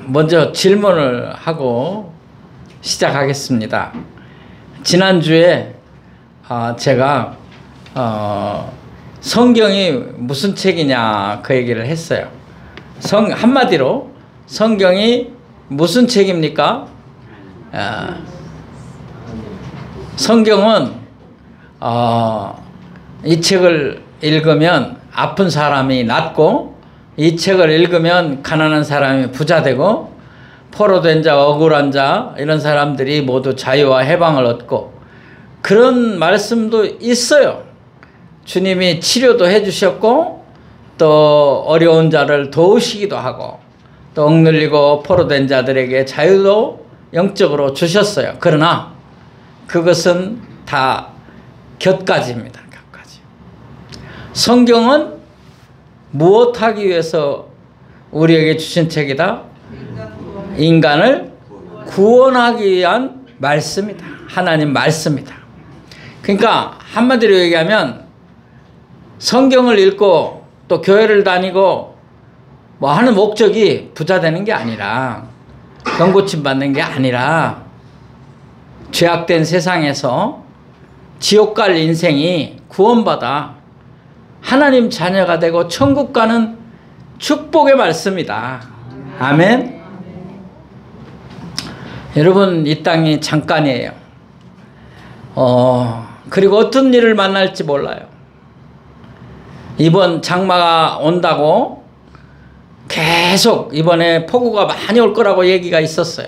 먼저 질문을 하고 시작하겠습니다. 지난주에 제가 성경이 무슨 책이냐 그 얘기를 했어요. 한마디로 성경이 무슨 책입니까? 성경은 이 책을 읽으면 아픈 사람이 낫고, 이 책을 읽으면 가난한 사람이 부자 되고, 포로된 자, 억울한 자 이런 사람들이 모두 자유와 해방을 얻고, 그런 말씀도 있어요. 주님이 치료도 해주셨고 또 어려운 자를 도우시기도 하고 또 억눌리고 포로된 자들에게 자유도 영적으로 주셨어요. 그러나 그것은 다 곁가지입니다. 곁가지. 성경은 무엇하기 위해서 우리에게 주신 책이다? 인간을 구원하기 위한 말씀이다. 하나님 말씀이다. 그러니까 한마디로 얘기하면 성경을 읽고 또 교회를 다니고 뭐 하는 목적이 부자 되는 게 아니라, 병고침 받는 게 아니라, 죄악된 세상에서 지옥 갈 인생이 구원받아 하나님 자녀가 되고 천국 가는 축복의 말씀이다. 아멘. 여러분, 이 땅이 잠깐이에요. 그리고 어떤 일을 만날지 몰라요. 이번 장마가 온다고 계속 이번에 폭우가 많이 올 거라고 얘기가 있었어요.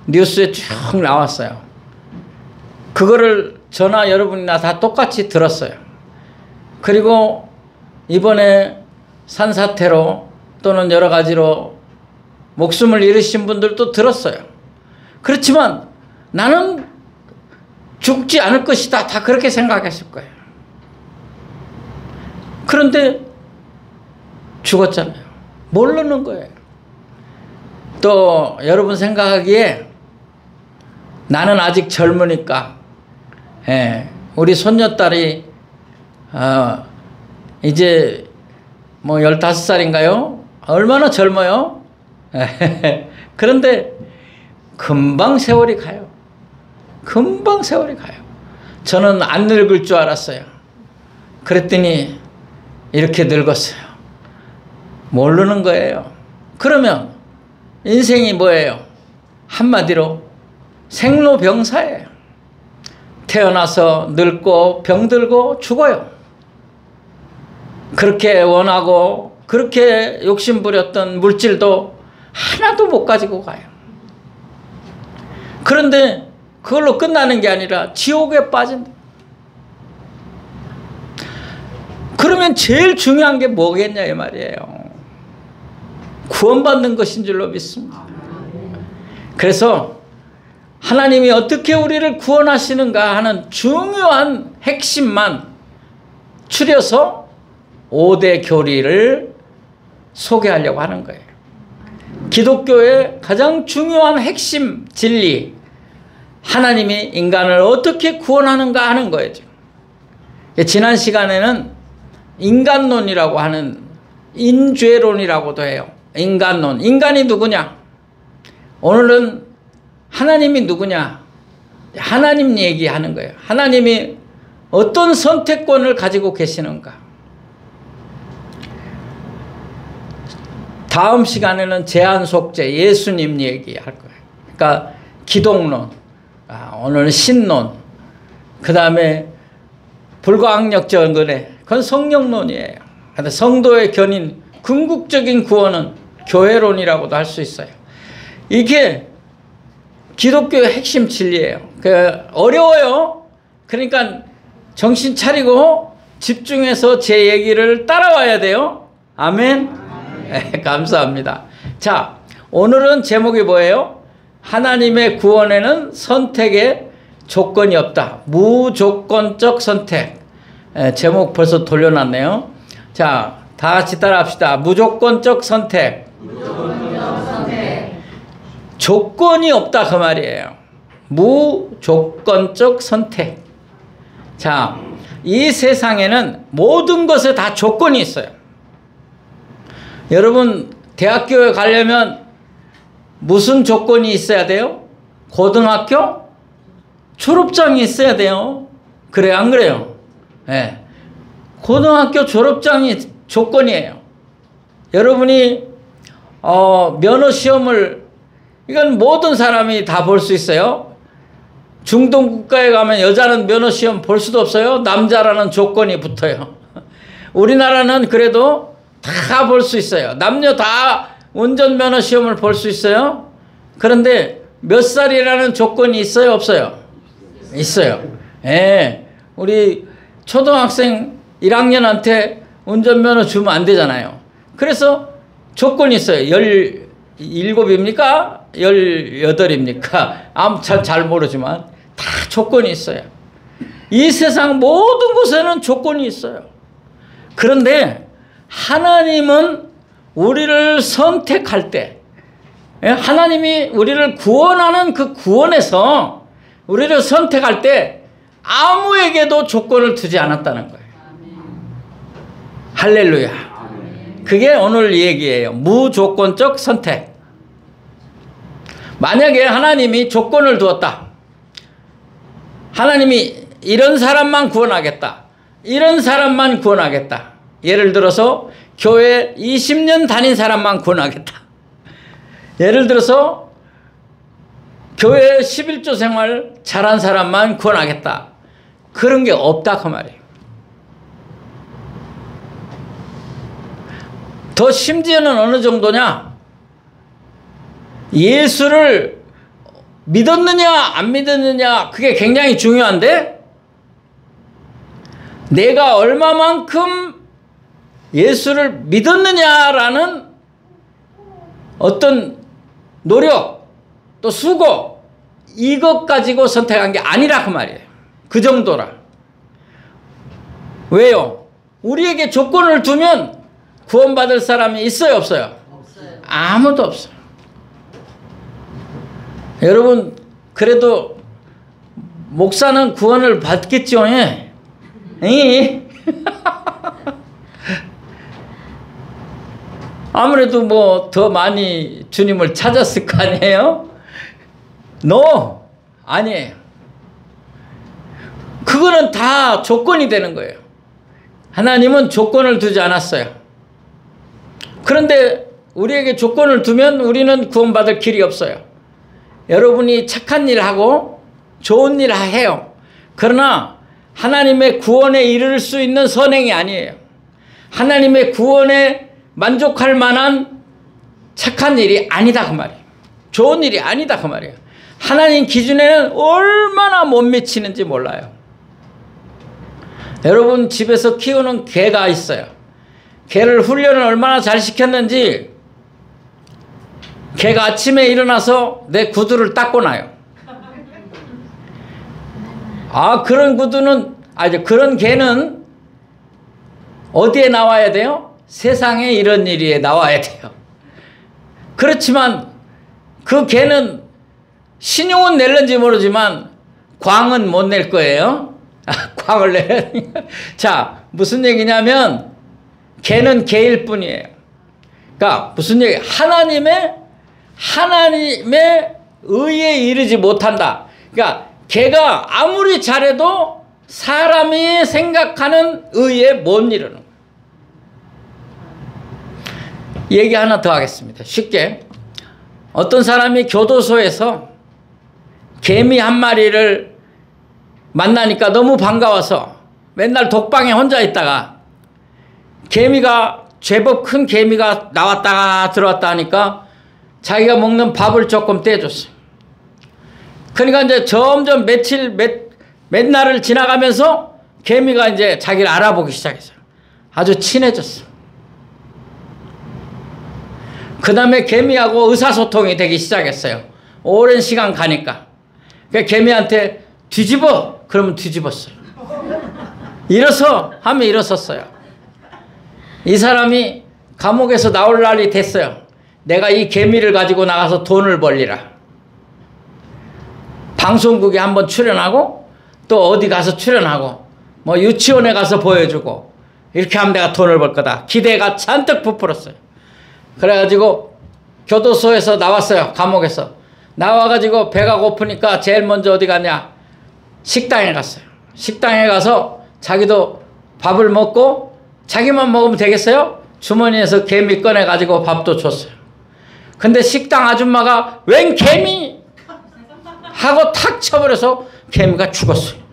뉴스에 쭉 나왔어요. 그거를 저나 여러분이나 다 똑같이 들었어요. 그리고 이번에 산사태로 또는 여러 가지로 목숨을 잃으신 분들도 들었어요. 그렇지만 나는 죽지 않을 것이다. 다 그렇게 생각했을 거예요. 그런데 죽었잖아요. 모르는 거예요. 또 여러분 생각하기에 나는 아직 젊으니까, 우리 손녀딸이 이제 뭐 15살인가요? 얼마나 젊어요? 그런데 금방 세월이 가요. 금방 세월이 가요. 저는 안 늙을 줄 알았어요. 그랬더니 이렇게 늙었어요. 모르는 거예요. 그러면 인생이 뭐예요? 한마디로 생로병사예요. 태어나서 늙고 병들고 죽어요. 그렇게 원하고 그렇게 욕심부렸던 물질도 하나도 못 가지고 가요. 그런데 그걸로 끝나는 게 아니라 지옥에 빠진다. 그러면 제일 중요한 게 뭐겠냐 이 말이에요. 구원받는 것인 줄로 믿습니다. 그래서 하나님이 어떻게 우리를 구원하시는가 하는 중요한 핵심만 추려서 5대 교리를 소개하려고 하는 거예요. 기독교의 가장 중요한 핵심 진리, 하나님이 인간을 어떻게 구원하는가 하는 거예요. 지난 시간에는 인간론이라고 하는, 인죄론이라고도 해요. 인간론. 인간이 누구냐? 오늘은 하나님이 누구냐? 하나님 얘기하는 거예요. 하나님이 어떤 선택권을 가지고 계시는가? 다음 시간에는 제한 속죄, 예수님 얘기할 거예요. 그러니까 기독론, 오늘은 신론, 그 다음에 불가항력적 은혜, 그건 성령론이에요. 근데 성도의 견인, 궁극적인 구원은 교회론이라고도 할 수 있어요. 이게 기독교의 핵심 진리예요. 어려워요. 그러니까 정신 차리고 집중해서 제 얘기를 따라와야 돼요. 아멘. 네, 감사합니다. 자, 오늘은 제목이 뭐예요? 하나님의 구원에는 선택의 조건이 없다. 무조건적 선택. 제목 벌써 돌려놨네요. 자, 다 같이 따라합시다. 무조건적 선택. 무조건적 선택. 조건이 없다 그 말이에요. 무조건적 선택. 자, 이 세상에는 모든 것에 다 조건이 있어요. 여러분 대학교에 가려면 무슨 조건이 있어야 돼요? 고등학교 졸업장이 있어야 돼요. 그래요, 안 그래요? 네. 고등학교 졸업장이 조건이에요. 여러분이 면허 시험을, 이건 모든 사람이 다 볼 수 있어요. 중동 국가에 가면 여자는 면허 시험 볼 수도 없어요. 남자라는 조건이 붙어요. 우리나라는 그래도 다 볼 수 있어요. 남녀 다 운전면허 시험을 볼 수 있어요. 그런데 몇 살이라는 조건이 있어요, 없어요? 있어요. 예. 우리 초등학생 1학년한테 운전면허 주면 안 되잖아요. 그래서 조건이 있어요. 17입니까? 18입니까? 잘 모르지만 다 조건이 있어요. 이 세상 모든 곳에는 조건이 있어요. 그런데 하나님은 우리를 선택할 때, 하나님이 우리를 구원하는 그 구원에서 우리를 선택할 때 아무에게도 조건을 두지 않았다는 거예요. 할렐루야. 그게 오늘 얘기예요. 무조건적 선택. 만약에 하나님이 조건을 두었다. 하나님이 이런 사람만 구원하겠다. 이런 사람만 구원하겠다. 예를 들어서 교회 20년 다닌 사람만 구원하겠다. 예를 들어서 교회 11조 생활 잘한 사람만 구원하겠다. 그런 게 없다 그 말이에요. 더 심지어는 어느 정도냐? 예수를 믿었느냐 안 믿었느냐 그게 굉장히 중요한데, 내가 얼마만큼 예수를 믿었느냐라는 어떤 노력 또 수고, 이것 가지고 선택한 게 아니라 그 말이에요. 그 정도라. 왜요? 우리에게 조건을 두면 구원받을 사람이 있어요, 없어요? 없어요. 아무도 없어요. 여러분, 그래도 목사는 구원을 받겠죠? 예? 아무래도 뭐 더 많이 주님을 찾았을 거 아니에요? No! 아니에요. 그거는 다 조건이 되는 거예요. 하나님은 조건을 두지 않았어요. 그런데 우리에게 조건을 두면 우리는 구원받을 길이 없어요. 여러분이 착한 일 하고 좋은 일 해요. 그러나 하나님의 구원에 이를 수 있는 선행이 아니에요. 하나님의 구원에 만족할 만한 착한 일이 아니다 그 말이에요. 좋은 일이 아니다 그 말이에요. 하나님 기준에는 얼마나 못 미치는지 몰라요. 여러분 집에서 키우는 개가 있어요. 개를 훈련을 얼마나 잘 시켰는지 개가 아침에 일어나서 내 구두를 닦고 나요. 그런 구두는, 그런 개는 어디에 나와야 돼요? 세상에 이런 일에 나와야 돼요. 그렇지만 그 개는 신용은 낼는지 모르지만 광은 못 낼 거예요. 광을 내야 자, 무슨 얘기냐면 개는 개일 뿐이에요. 그러니까 무슨 얘기? 하나님의 의에 이르지 못한다. 그러니까 개가 아무리 잘해도 사람이 생각하는 의에 못 이르는 거예요. 얘기 하나 더 하겠습니다. 쉽게. 어떤 사람이 교도소에서 개미 한 마리를 만나니까 너무 반가워서 맨날 독방에 혼자 있다가 개미가, 제법 큰 개미가 나왔다가 들어왔다 하니까 자기가 먹는 밥을 조금 떼줬어요. 그러니까 이제 점점 몇 날을 지나가면서 개미가 이제 자기를 알아보기 시작했어요. 아주 친해졌어요. 그 다음에 개미하고 의사소통이 되기 시작했어요. 오랜 시간 가니까. 그러니까 개미한테 뒤집어! 그러면 뒤집었어요. 일어서! 하면 일어섰어요. 이 사람이 감옥에서 나올 날이 됐어요. 내가 이 개미를 가지고 나가서 돈을 벌리라. 방송국에 한번 출연하고 또 어디 가서 출연하고 뭐 유치원에 가서 보여주고 이렇게 하면 내가 돈을 벌 거다. 기대가 잔뜩 부풀었어요. 그래가지고 교도소에서 나왔어요. 감옥에서. 나와가지고 배가 고프니까 제일 먼저 어디 갔냐? 식당에 갔어요. 식당에 가서 자기도 밥을 먹고 자기만 먹으면 되겠어요? 주머니에서 개미 꺼내가지고 밥도 줬어요. 근데 식당 아줌마가 웬 개미? 하고 탁 쳐버려서 개미가 죽었어요.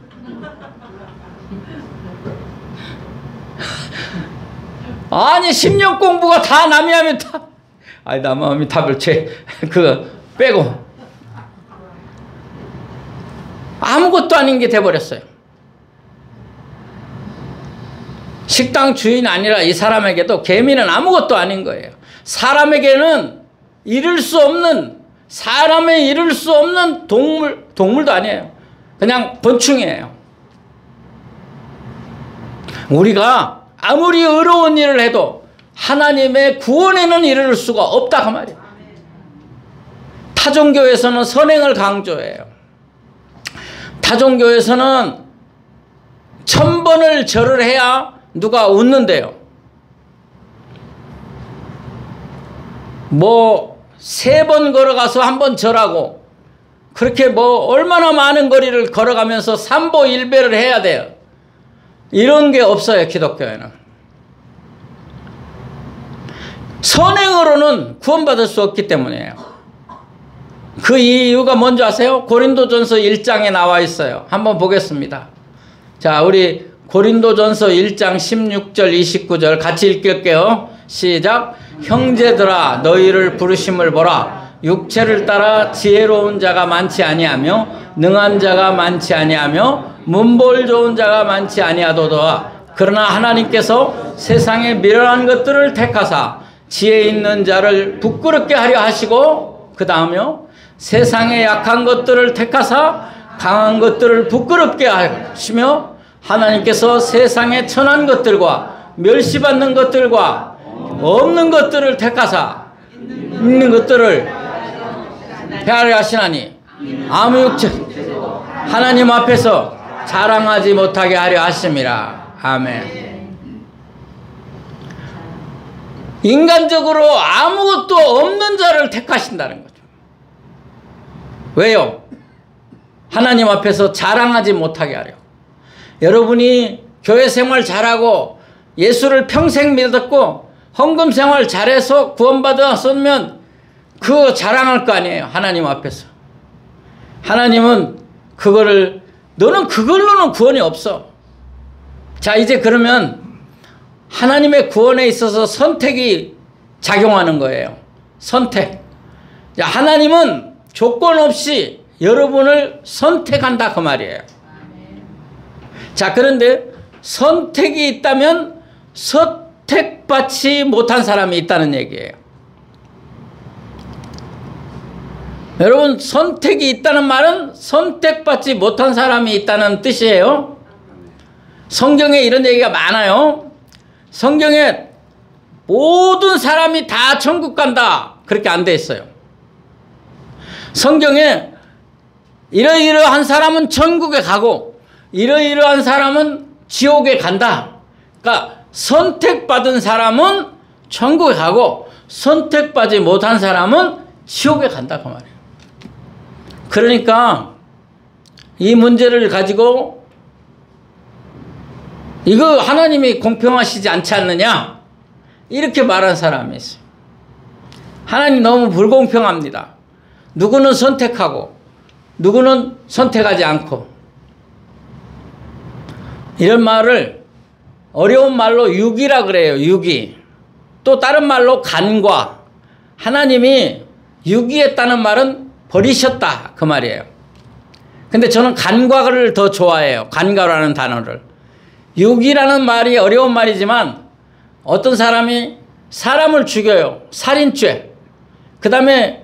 아니 10년 공부가 다 남이 하면 다 아니 남이 답을 그거 빼고 아무것도 아닌 게 돼버렸어요. 식당 주인 아니라 이 사람에게도 개미는 아무것도 아닌 거예요. 사람에게는 이룰 수 없는, 사람에 이룰 수 없는 동물도 아니에요. 그냥 곤충이에요. 우리가 아무리 의로운 일을 해도 하나님의 구원에는 이를 수가 없다 그 말이에요. 타종교에서는 선행을 강조해요. 타종교에서는 1000번을 절을 해야 누가 웃는데요. 뭐 3번 걸어가서 1번 절하고 그렇게 뭐 얼마나 많은 거리를 걸어가면서 3보 1배를 해야 돼요. 이런 게 없어요. 기독교에는. 선행으로는 구원받을 수 없기 때문이에요. 그 이유가 뭔지 아세요? 고린도전서 1장에 나와 있어요. 한번 보겠습니다. 자, 우리 고린도전서 1장 16절 29절 같이 읽을게요. 시작. 형제들아 너희를 부르심을 보라. 육체를 따라 지혜로운 자가 많지 아니하며 능한 자가 많지 아니하며 문볼 좋은 자가 많지 아니하도다. 그러나 하나님께서 세상에 미련한 것들을 택하사 지혜 있는 자를 부끄럽게 하려 하시고 그 다음에요. 세상에 약한 것들을 택하사 강한 것들을 부끄럽게 하시며 하나님께서 세상에 천한 것들과 멸시받는 것들과 없는 것들을 택하사 있는 것들을 헤아려 하시나니 아무 육체 하나님 앞에서 자랑하지 못하게 하려 하심이라. 아멘. 인간적으로 아무것도 없는 자를 택하신다는 거죠. 왜요? 하나님 앞에서 자랑하지 못하게 하려. 여러분이 교회 생활 잘하고 예수를 평생 믿었고 헌금 생활 잘해서 구원받았으면 그거 자랑할 거 아니에요. 하나님 앞에서. 하나님은 그거를 너는 그걸로는 구원이 없어. 자, 이제 그러면 하나님의 구원에 있어서 선택이 작용하는 거예요. 선택. 자, 하나님은 조건 없이 여러분을 선택한다 그 말이에요. 자, 그런데 선택이 있다면 선택받지 못한 사람이 있다는 얘기예요. 여러분, 선택이 있다는 말은 선택받지 못한 사람이 있다는 뜻이에요. 성경에 이런 얘기가 많아요. 성경에 모든 사람이 다 천국 간다 그렇게 안 돼 있어요. 성경에 이러이러한 사람은 천국에 가고 이러이러한 사람은 지옥에 간다. 그러니까 선택받은 사람은 천국에 가고 선택받지 못한 사람은 지옥에 간다 그 말이에요. 그러니까 이 문제를 가지고 이거 하나님이 공평하시지 않지 않느냐 이렇게 말한 사람이 있어요. 하나님 너무 불공평합니다. 누구는 선택하고 누구는 선택하지 않고. 이런 말을 어려운 말로 유기라 그래요. 유기. 또 다른 말로 간과. 하나님이 유기했다는 말은 버리셨다 그 말이에요. 근데 저는 간과를 더 좋아해요. 간과라는 단어를. 유기라는 말이 어려운 말이지만 어떤 사람이 사람을 죽여요. 살인죄. 그 다음에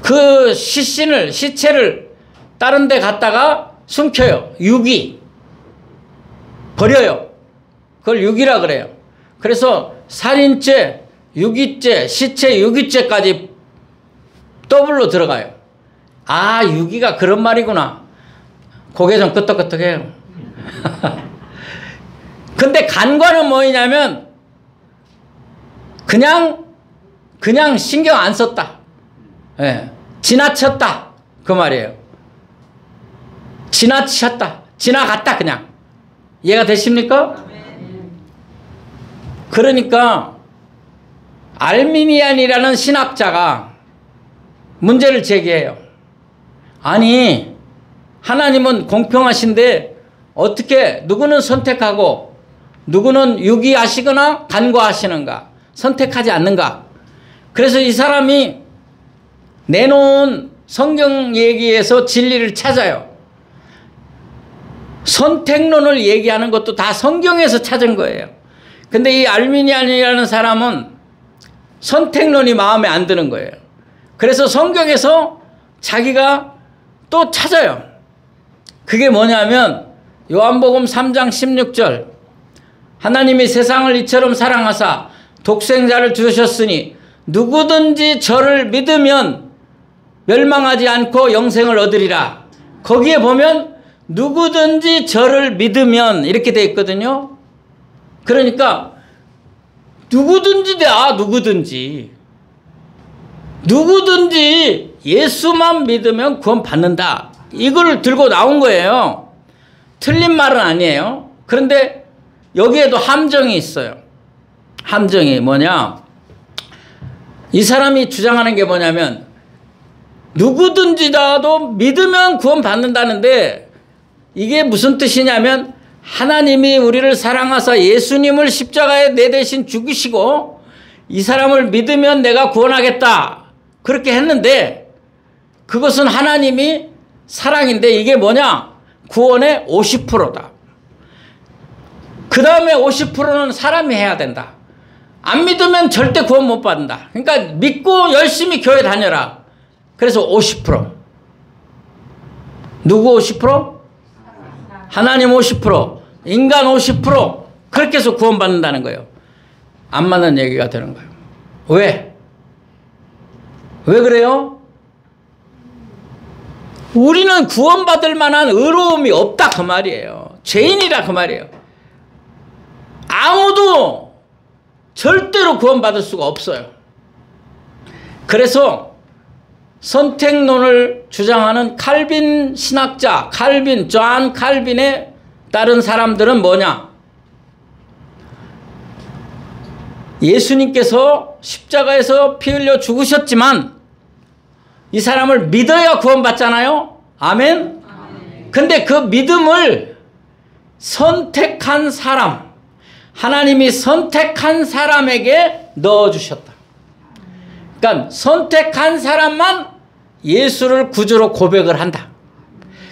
그 시체를 다른 데 갔다가 숨겨요. 유기. 버려요. 그걸 유기라 그래요. 그래서 살인죄, 유기죄, 시체 유기죄까지 더블로 들어가요. 아, 유기가 그런 말이구나. 고개 좀 끄덕끄덕해요. 근데 간과는 뭐냐면 그냥 신경 안 썼다. 예, 지나쳤다. 그 말이에요. 지나쳤다. 지나갔다 그냥. 이해가 되십니까? 그러니까 알미니안이라는 신학자가 문제를 제기해요. 아니 하나님은 공평하신데 어떻게 누구는 선택하고 누구는 유기하시거나 간과하시는가, 선택하지 않는가. 그래서 이 사람이 내놓은 성경 얘기에서 진리를 찾아요. 선택론을 얘기하는 것도 다 성경에서 찾은 거예요. 근데 이 알미니안이라는 사람은 선택론이 마음에 안 드는 거예요. 그래서 성경에서 자기가 또 찾아요. 그게 뭐냐면 요한복음 3장 16절, 하나님이 세상을 이처럼 사랑하사 독생자를 주셨으니 누구든지 저를 믿으면 멸망하지 않고 영생을 얻으리라. 거기에 보면 누구든지 저를 믿으면 이렇게 돼 있거든요. 그러니까 누구든지다. 누구든지 예수만 믿으면 구원 받는다. 이걸 들고 나온 거예요. 틀린 말은 아니에요. 그런데 여기에도 함정이 있어요. 함정이 뭐냐, 이 사람이 주장하는 게 뭐냐면 누구든지라도 믿으면 구원 받는다는데 이게 무슨 뜻이냐면 하나님이 우리를 사랑하사 예수님을 십자가에 내 대신 죽이시고 이 사람을 믿으면 내가 구원하겠다 그렇게 했는데, 그것은 하나님이 사랑인데 이게 뭐냐, 구원의 50%다. 그 다음에 50%는 사람이 해야 된다. 안 믿으면 절대 구원 못 받는다. 그러니까 믿고 열심히 교회 다녀라. 그래서 50%. 누구 50%? 하나님 50%, 인간 50%. 그렇게 해서 구원 받는다는 거예요. 안 맞는 얘기가 되는 거예요. 왜? 왜 그래요? 우리는 구원받을 만한 의로움이 없다 그 말이에요. 죄인이라 그 말이에요. 아무도 절대로 구원받을 수가 없어요. 그래서 선택론을 주장하는 칼빈 신학자, 존 칼빈의 다른 사람들은 뭐냐, 예수님께서 십자가에서 피 흘려 죽으셨지만 이 사람을 믿어야 구원받잖아요. 아멘? 근데 그 믿음을 선택한 사람, 하나님이 선택한 사람에게 넣어주셨다. 그러니까 선택한 사람만 예수를 구주로 고백을 한다.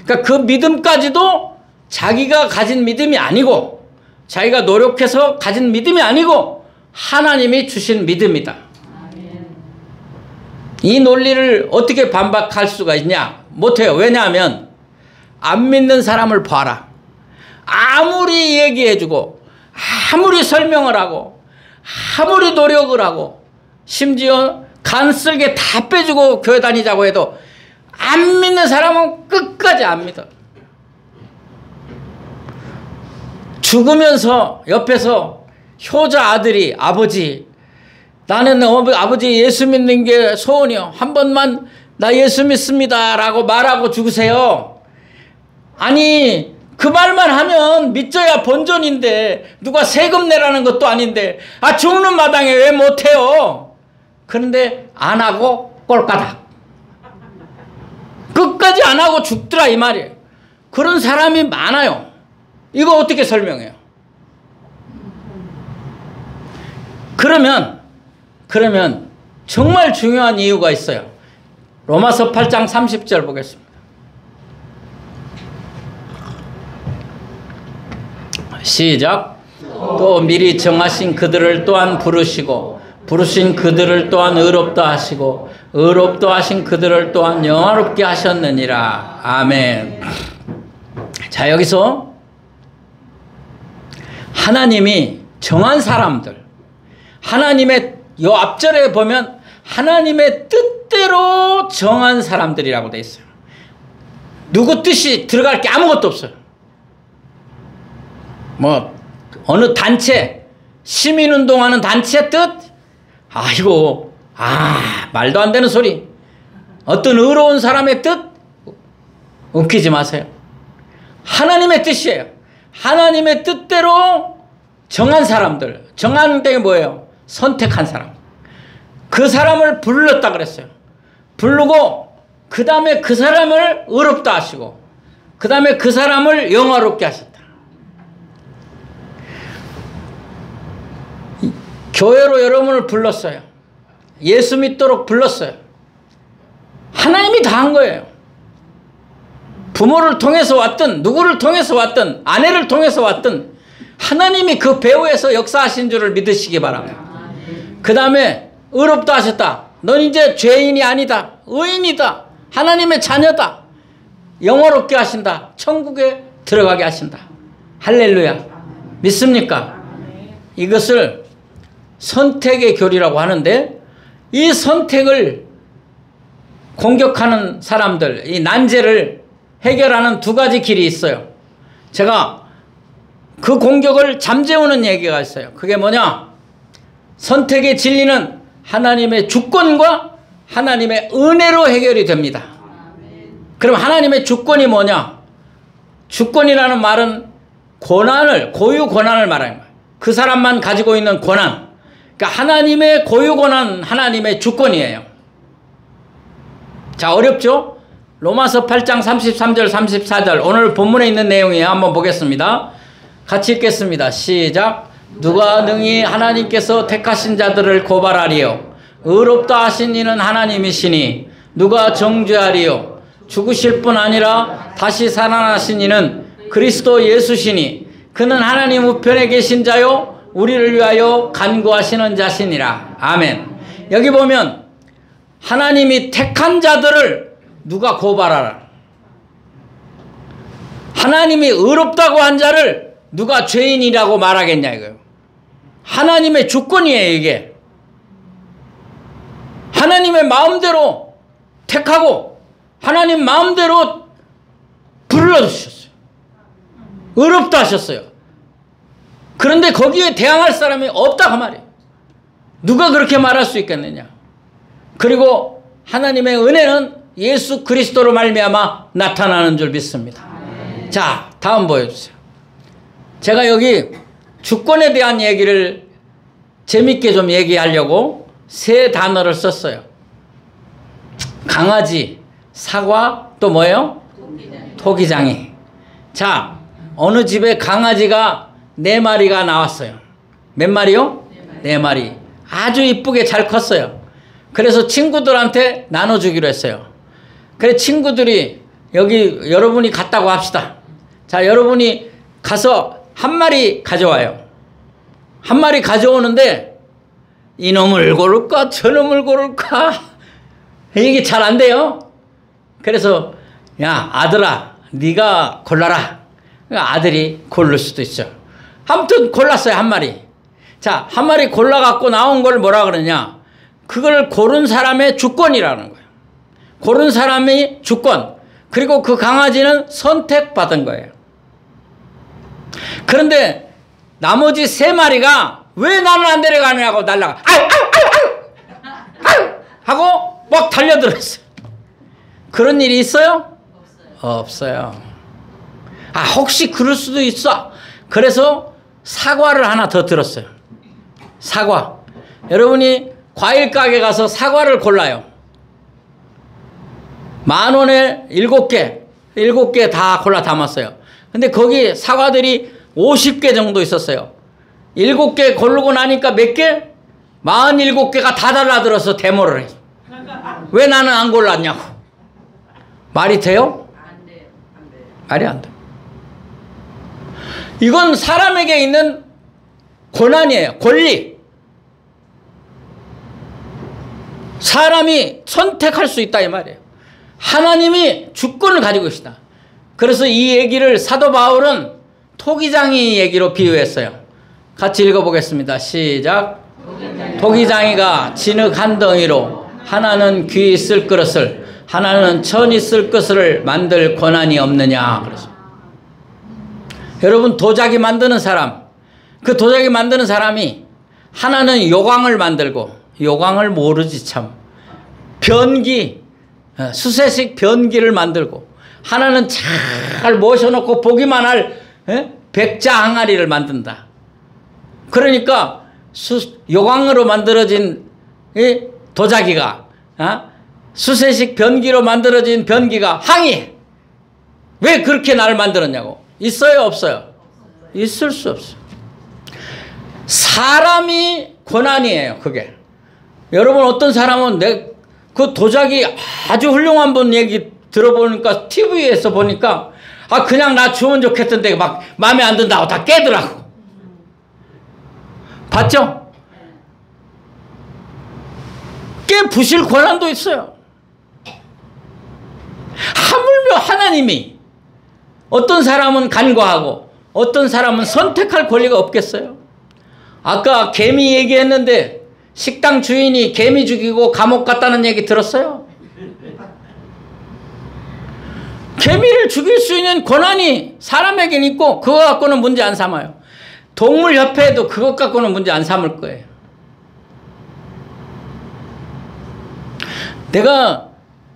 그러니까 그 믿음까지도 자기가 가진 믿음이 아니고, 자기가 노력해서 가진 믿음이 아니고 하나님이 주신 믿음이다. 이 논리를 어떻게 반박할 수가 있냐? 못해요. 왜냐하면 안 믿는 사람을 봐라. 아무리 얘기해주고 아무리 설명을 하고 아무리 노력을 하고 심지어 간쓸게 다 빼주고 교회 다니자고 해도 안 믿는 사람은 끝까지 안 믿어. 죽으면서 옆에서 효자 아들이, 아버지, 나는 아버지 예수 믿는 게 소원이요. 한 번만 나 예수 믿습니다 라고 말하고 죽으세요. 아니 그 말만 하면 믿져야 본전인데, 누가 세금 내라는 것도 아닌데 죽는 마당에 왜 못해요? 그런데 안 하고 꼴까닥 끝까지 안 하고 죽더라 이 말이에요. 그런 사람이 많아요. 이거 어떻게 설명해요? 그러면 정말 중요한 이유가 있어요. 로마서 8장 30절 보겠습니다. 시작. 또 미리 정하신 그들을 또한 부르시고 부르신 그들을 또한 의롭다 하시고 의롭다 하신 그들을 또한 영화롭게 하셨느니라. 아멘. 자, 여기서 하나님이 정한 사람들, 하나님의 요 앞절에 보면 하나님의 뜻대로 정한 사람들이라고 돼 있어요. 누구 뜻이 들어갈 게 아무것도 없어요. 뭐 어느 단체, 시민운동하는 단체 뜻, 아이고, 말도 안 되는 소리. 어떤 의로운 사람의 뜻? 웃기지 마세요. 하나님의 뜻이에요. 하나님의 뜻대로 정한 사람들. 정한 게 뭐예요? 선택한 사람. 그 사람을 불렀다 그랬어요. 부르고 그 다음에 그 사람을 의롭다 하시고 그 다음에 그 사람을 영화롭게 하셨다. 교회로 여러분을 불렀어요. 예수 믿도록 불렀어요. 하나님이 다 한 거예요. 부모를 통해서 왔든 누구를 통해서 왔든 아내를 통해서 왔든 하나님이 그 배후에서 역사하신 줄을 믿으시기 바랍니다. 그 다음에 의롭다 하셨다. 넌 이제 죄인이 아니다. 의인이다. 하나님의 자녀다. 영화롭게 하신다. 천국에 들어가게 하신다. 할렐루야. 믿습니까? 이것을 선택의 교리라고 하는데 이 선택을 공격하는 사람들, 이 난제를 해결하는 두 가지 길이 있어요. 제가 그 공격을 잠재우는 얘기가 있어요. 그게 뭐냐? 선택의 진리는 하나님의 주권과 하나님의 은혜로 해결이 됩니다. 그럼 하나님의 주권이 뭐냐? 주권이라는 말은 권한을, 고유 권한을 말하는 거예요. 그 사람만 가지고 있는 권한. 그러니까 하나님의 고유 권한, 하나님의 주권이에요. 자, 어렵죠? 로마서 8장 33절 34절 오늘 본문에 있는 내용이에요. 한번 보겠습니다. 같이 읽겠습니다. 시작. 누가 능히 하나님께서 택하신 자들을 고발하리요? 의롭다 하신 이는 하나님이시니 누가 정죄하리요? 죽으실 뿐 아니라 다시 살아나신 이는 그리스도 예수시니 그는 하나님 우편에 계신 자요 우리를 위하여 간구하시는 자시니라. 아멘. 여기 보면 하나님이 택한 자들을 누가 고발하라. 하나님이 의롭다고 한 자를 누가 죄인이라고 말하겠냐 이거예요. 하나님의 주권이에요 이게. 하나님의 마음대로 택하고 하나님 마음대로 불러주셨어요. 의롭다 하셨어요. 그런데 거기에 대항할 사람이 없다 그 말이에요. 누가 그렇게 말할 수 있겠느냐. 그리고 하나님의 은혜는 예수 그리스도로 말미암아 나타나는 줄 믿습니다. 자, 다음 보여주세요. 제가 여기 주권에 대한 얘기를 재밌게 좀 얘기하려고 세 단어를 썼어요. 강아지, 사과, 또 뭐예요? 토기장이. 자, 어느 집에 강아지가 4마리가 나왔어요. 몇 마리요? 4마리. 아주 이쁘게 잘 컸어요. 그래서 친구들한테 나눠주기로 했어요. 그래 친구들이 여기 여러분이 갔다고 합시다. 자, 여러분이 가서 1마리 가져와요. 1마리 가져오는데 이놈을 고를까 저놈을 고를까 이게 잘 안 돼요. 그래서 야 아들아 네가 골라라. 아들이 고를 수도 있어. 아무튼 골랐어요 1마리. 자 1마리 골라갖고 나온 걸 뭐라 그러냐. 그걸 고른 사람의 주권이라는 거예요. 고른 사람의 주권. 그리고 그 강아지는 선택받은 거예요. 그런데 나머지 3마리가 왜 나는 안 데려가냐고 날라가. 하고 막 달려들었어요. 그런 일이 있어요? 없어요. 혹시 그럴 수도 있어. 그래서 사과를 하나 더 들었어요. 사과. 여러분이 과일 가게 가서 사과를 골라요. 10,000원에 7개. 7개 다 골라 담았어요. 근데 거기 사과들이 50개 정도 있었어요. 7개 고르고 나니까 몇 개? 47개가 다 달라들어서 데모를 해요. 왜 나는 안 골랐냐고. 말이 돼요? 안 돼요. 안 돼요. 말이 안 돼. 이건 사람에게 있는 권한이에요. 권리. 사람이 선택할 수 있다 이 말이에요. 하나님이 주권을 가지고 계시다. 그래서 이 얘기를 사도 바울은 토기장이 얘기로 비유했어요. 같이 읽어보겠습니다. 시작. 토기장이가 진흙 한 덩이로 하나는 귀 쓸 그릇을 하나는 천이 쓸 것을 만들 권한이 없느냐. 그래서 여러분 도자기 만드는 사람, 그 도자기 만드는 사람이 하나는 요광을 만들고 요강을 모르지 참. 변기, 수세식 변기를 만들고, 하나는 잘 모셔놓고 보기만 할 백자 항아리를 만든다. 그러니까 요강으로 만들어진 도자기가 수세식 변기로 만들어진 변기가 항의해. 왜 그렇게 나를 만들었냐고. 있어요, 없어요? 있을 수 없어요. 사람이 고난이에요, 그게. 여러분, 어떤 사람은 그 도자기 아주 훌륭한 분 얘기 들어보니까, TV에서 보니까, 그냥 나 주면 좋겠던데 막 마음에 안 든다고 다 깨더라고. 봤죠? 깨부실 고난도 있어요. 하물며 하나님이 어떤 사람은 간과하고 어떤 사람은 선택할 권리가 없겠어요? 아까 개미 얘기했는데 식당 주인이 개미 죽이고 감옥 갔다는 얘기 들었어요? 개미를 죽일 수 있는 권한이 사람에겐 있고 그거 갖고는 문제 안 삼아요. 동물협회에도 그것 갖고는 문제 안 삼을 거예요. 내가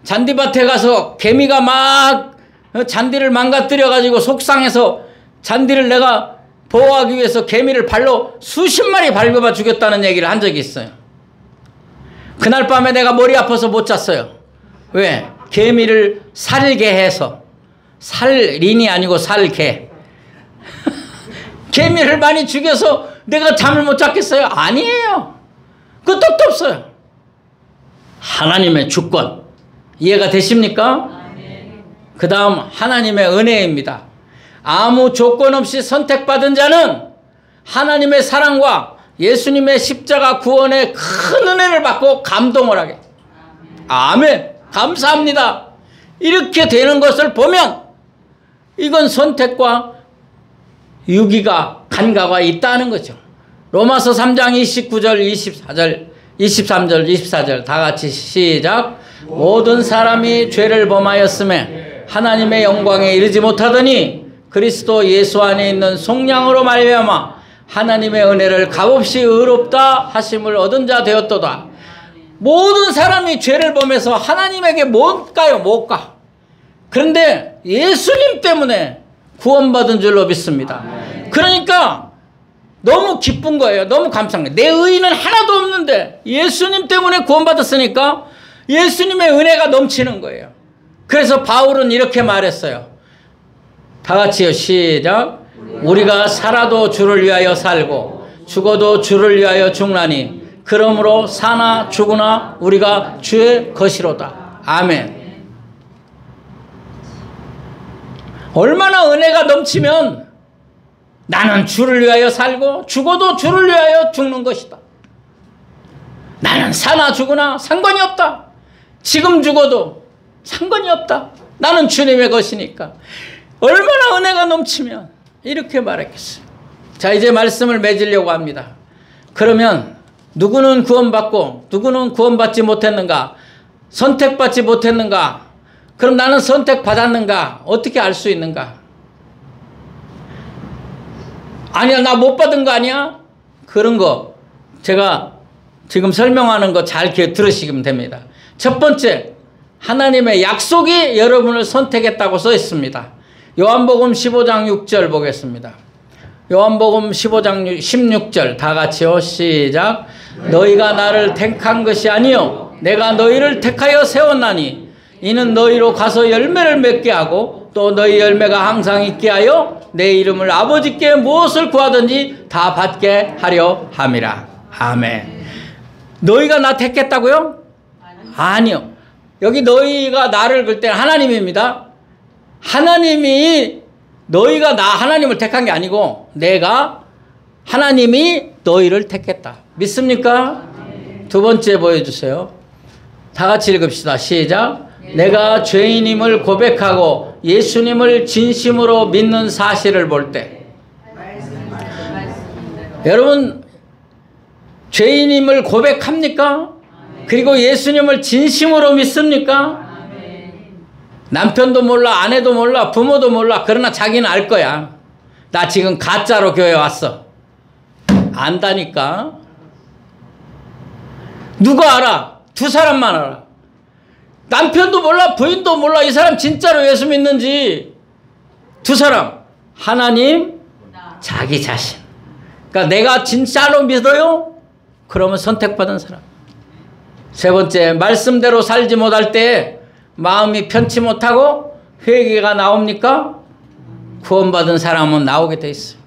잔디밭에 가서 개미가 막 잔디를 망가뜨려가지고 속상해서 잔디를 내가 보호하기 위해서 개미를 발로 수십 마리 밟아봐 죽였다는 얘기를 한 적이 있어요. 그날 밤에 내가 머리 아파서 못 잤어요. 왜? 개미를 살게 해서. 살린이 아니고 살게. 개미를 많이 죽여서 내가 잠을 못 잤겠어요? 아니에요. 그 뜻도 없어요. 하나님의 주권. 이해가 되십니까? 그 다음 하나님의 은혜입니다. 아무 조건 없이 선택받은 자는 하나님의 사랑과 예수님의 십자가 구원의 큰 은혜를 받고 감동을 하게. 아멘. 감사합니다. 이렇게 되는 것을 보면 이건 선택과 유기가 간과가 있다는 거죠. 로마서 3장 29절 24절 23절 24절 다 같이 시작. 모든 사람이 죄를 범하였음에 하나님의 영광에 이르지 못하더니 그리스도 예수 안에 있는 속량으로 말미암아 하나님의 은혜를 값없이 의롭다 하심을 얻은 자 되었도다. 모든 사람이 죄를 범해서 하나님에게 못 가요. 못 가. 그런데 예수님 때문에 구원받은 줄로 믿습니다. 그러니까 너무 기쁜 거예요. 너무 감사한 거예요. 내 의의는 하나도 없는데 예수님 때문에 구원받았으니까 예수님의 은혜가 넘치는 거예요. 그래서 바울은 이렇게 말했어요. 다 같이요. 시작. 우리가 살아도 주를 위하여 살고 죽어도 주를 위하여 죽나니 그러므로 사나 죽으나 우리가 주의 것이로다. 아멘. 얼마나 은혜가 넘치면 나는 주를 위하여 살고 죽어도 주를 위하여 죽는 것이다. 나는 사나 죽으나 상관이 없다. 지금 죽어도 상관이 없다. 나는 주님의 것이니까. 얼마나 은혜가 넘치면 이렇게 말했겠어요. 자, 이제 말씀을 맺으려고 합니다. 그러면 누구는 구원받고 누구는 구원받지 못했는가? 선택받지 못했는가? 그럼 나는 선택받았는가? 어떻게 알 수 있는가? 아니야, 나 못 받은 거 아니야? 그런 거 제가 지금 설명하는 거 잘 들으시면 됩니다. 첫 번째, 하나님의 약속이 여러분을 선택했다고 써 있습니다. 요한복음 15장 6절 보겠습니다. 요한복음 15장 16절 다 같이요. 시작. 너희가 나를 택한 것이 아니요 내가 너희를 택하여 세웠나니 이는 너희로 가서 열매를 맺게 하고 또 너희 열매가 항상 있게 하여 내 이름을 아버지께 무엇을 구하든지 다 받게 하려 함이라. 아멘. 너희가 나 택했다고요? 아니요. 여기 너희가 나를 그럴 때는 하나님입니다. 하나님이 너희가 하나님을 택한 게 아니고 내가 하나님이 너희를 택했다. 믿습니까? 두 번째 보여주세요. 다 같이 읽읍시다. 시작. 내가 죄인임을 고백하고 예수님을 진심으로 믿는 사실을 볼 때 여러분 죄인임을 고백합니까? 그리고 예수님을 진심으로 믿습니까? 남편도 몰라, 아내도 몰라, 부모도 몰라. 그러나 자기는 알 거야. 나 지금 가짜로 교회 왔어. 안다니까. 누가 알아? 두 사람만 알아. 남편도 몰라, 부인도 몰라. 이 사람 진짜로 예수 믿는지. 두 사람. 하나님, 자기 자신. 그러니까 내가 진짜로 믿어요? 그러면 선택받은 사람. 세 번째, 말씀대로 살지 못할 때 마음이 편치 못하고 회개가 나옵니까? 구원받은 사람은 나오게 돼 있어요.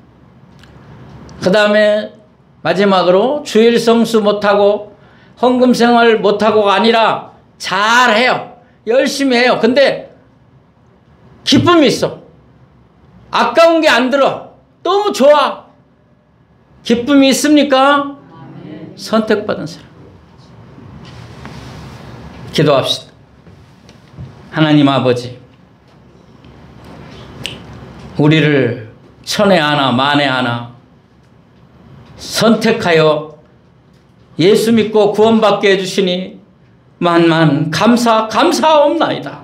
그 다음에 마지막으로 주일 성수 못하고 헌금 생활 못하고가 아니라 잘해요. 열심히 해요. 근데 기쁨이 있어. 아까운 게 안 들어. 너무 좋아. 기쁨이 있습니까? 선택받은 사람. 기도합시다. 하나님 아버지, 우리를 천에 하나 만에 하나 선택하여 예수 믿고 구원받게 해주시니 만만 감사옵나이다.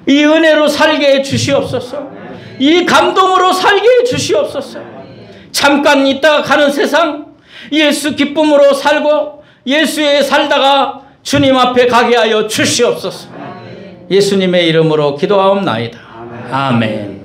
이 은혜로 살게 해 주시옵소서. 이 감동으로 살게 해 주시옵소서. 잠깐 있다가 가는 세상 예수 기쁨으로 살고 예수에 살다가 주님 앞에 가게 하여 주시옵소서. 예수님의 이름으로 기도하옵나이다. 아멘.